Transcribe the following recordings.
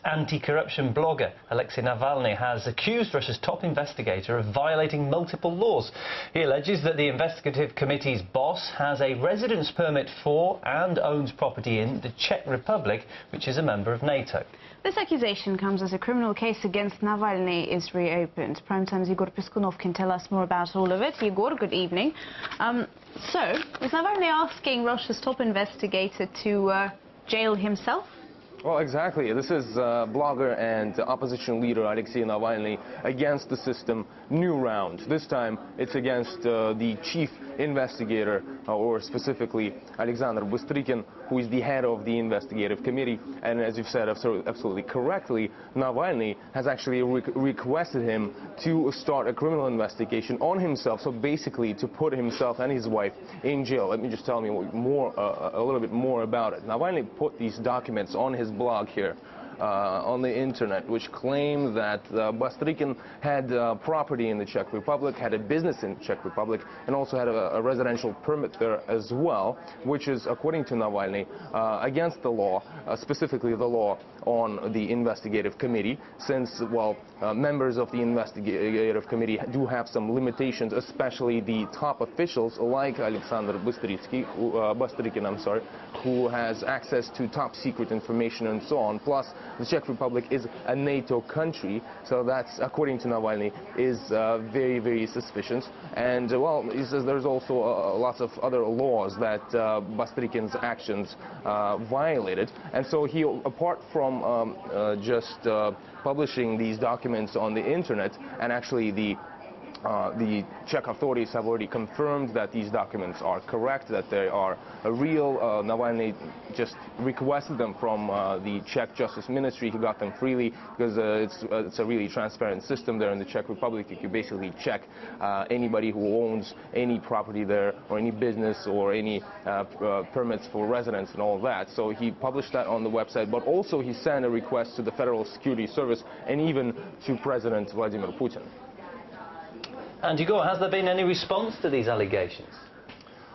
Anti-corruption blogger Aleksey Navalny has accused Russia's top investigator of violating multiple laws. He alleges that the Investigative Committee's boss has a residence permit for and owns property in the Czech Republic, which is a member of NATO. This accusation comes as a criminal case against Navalny is reopened. Prime Time's Igor Piskunov can tell us more about all of it. Igor, good evening. So, is Navalny asking Russia's top investigator to jail himself? Well, exactly. This is blogger and opposition leader Aleksey Navalny against the system, new round. This time it's against the chief investigator, or specifically Aleksandr Bastrykin, who is the head of the Investigative Committee. And as you've said absolutely correctly, Navalny has actually requested him to start a criminal investigation on himself, so basically to put himself and his wife in jail. Let me just tell you a little bit more about it. Navalny put these documents on his blog here on the internet, which claim that Bastrykin had property in the Czech Republic, had a business in the Czech Republic, and also had a residential permit there as well, which is, according to Navalny, against the law, specifically the law on the Investigative Committee, since, well, members of the Investigative Committee do have some limitations, especially the top officials like Aleksandr Bastrykin, who has access to top secret information and so on. Plus, the Czech Republic is a NATO country, so that's, according to Navalny, is very, very suspicious. And, well, he says there's also lots of other laws that Bastrykin's actions violated. And so he, apart from just publishing these documents on the internet, and actually the Czech authorities have already confirmed that these documents are correct, that they are real. Navalny just requested them from the Czech Justice Ministry. He got them freely because it's a really transparent system there in the Czech Republic. You can basically check anybody who owns any property there, or any business, or any permits for residence and all that. So he published that on the website, but also he sent a request to the Federal Security Service and even to President Vladimir Putin. And Igor, has there been any response to these allegations?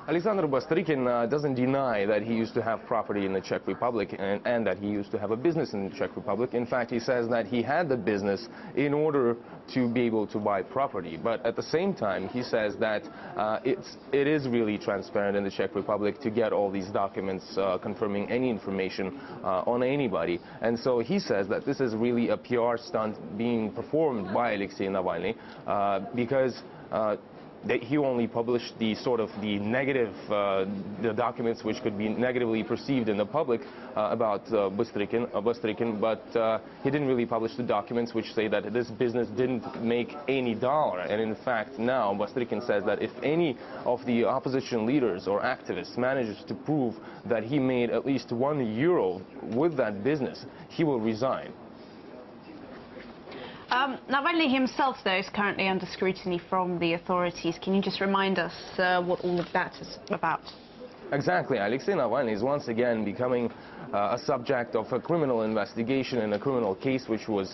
Aleksandr Bastrykin doesn't deny that he used to have property in the Czech Republic and that he used to have a business in the Czech Republic. In fact, he says that he had the business in order to be able to buy property. But at the same time, he says that it is really transparent in the Czech Republic to get all these documents confirming any information on anybody. And so he says that this is really a PR stunt being performed by Aleksey Navalny because that he only published the negative the documents which could be negatively perceived in the public about Bastrykin, but he didn't really publish the documents which say that this business didn't make any dollar. And in fact, now Bastrykin says that if any of the opposition leaders or activists manages to prove that he made at least €1 with that business, he will resign. Navalny himself, though, is currently under scrutiny from the authorities. Can you just remind us what all of that is about? Exactly. Aleksey Navalny is once again becoming a subject of a criminal investigation in a criminal case, which was,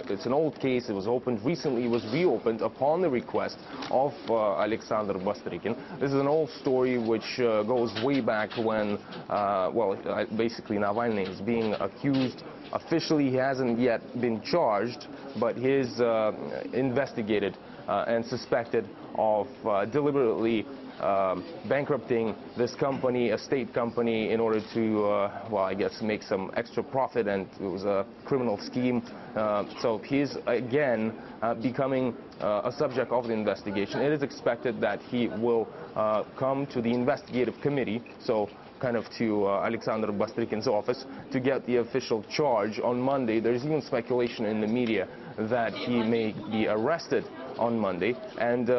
it's an old case. It was opened recently. It was reopened upon the request of Aleksandr Bastrykin. This is an old story which goes way back when, well, basically Navalny is being accused. Officially, he hasn't yet been charged, but he is investigated and suspected of deliberately bankrupting this company, a state company, in order to, well, I guess, make some extra profit, and it was a criminal scheme. So he is again becoming a subject of the investigation. It is expected that he will come to the Investigative Committee, so kind of to Aleksandr Bastrykin's office, to get the official charge on Monday. There's even speculation in the media that he may be arrested on Monday, and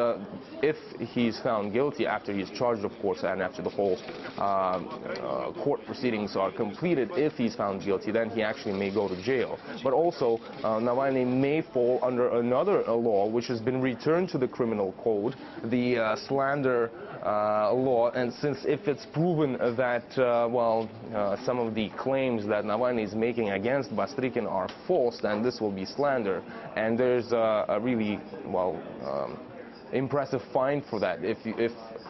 if he's found guilty, after he's charged, of course, and after the whole court proceedings are completed, if he's found guilty, then he actually may go to jail. But also, Navalny may fall under another law, which has been returned to the criminal code, the slander law. And since if it's proven that, well, some of the claims that Navalny is making against Bastrykin are false, then this will be slander. And there's a really, well, impressive fine for that. If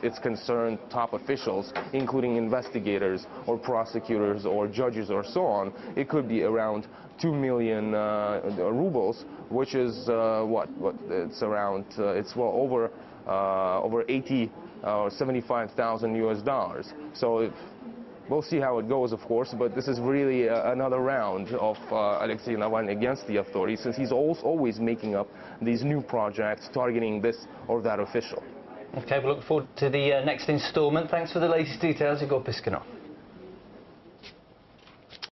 it's concerned top officials, including investigators or prosecutors or judges or so on, it could be around 2 million rubles, which is what it's around it's well over 80 or 75,000 US dollars. So we'll see how it goes, of course, but this is really another round of Aleksey Navalny against the authorities, since he's always making up these new projects targeting this or that official. Okay, we'll look forward to the next instalment. Thanks for the latest details, Igor Piskunov.